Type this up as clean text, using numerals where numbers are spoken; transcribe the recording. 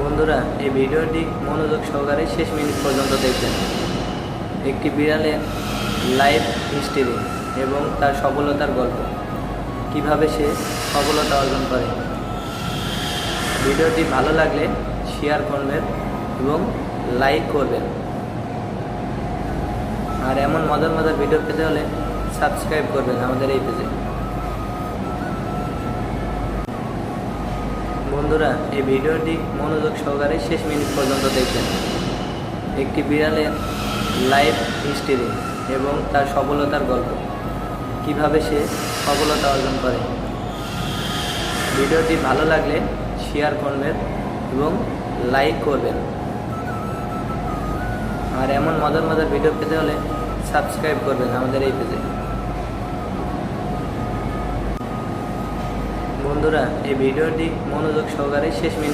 বন্ধুরা, এই ভিডিওটি মনোযোগ সহকারে শেষ মিনিট পর্যন্ত দেখবেন। একটি বিড়ালের লাইফ হিস্ট্রি এবং তার সফলতার গল্প, কিভাবে সে সফলতা অর্জন করে। ভিডিওটি ভালো লাগলে শেয়ার করবেন এবং লাইক করবেন। আর এমন মজার মজার ভিডিও পেতে হলে সাবস্ক্রাইব করবেন আমাদের এই পেজে। বন্ধুরা, এই ভিডিওটি মনোযোগ সহকারে শেষ মিনিট পর্যন্ত দেখবেন। একটি বিড়ালের লাইফ হিস্ট্রি এবং তার সফলতার গল্প, কিভাবে সে সফলতা অর্জন করে। ভিডিওটি ভালো লাগলে শেয়ার করবেন এবং লাইক করবেন। আর এমন মজার মজার ভিডিও পেতে হলে সাবস্ক্রাইব করবেন আমাদের এই পেজে। বন্ধুরা, এই ভিডিওটি মনোযোগ সহকারে শেষ মিনিট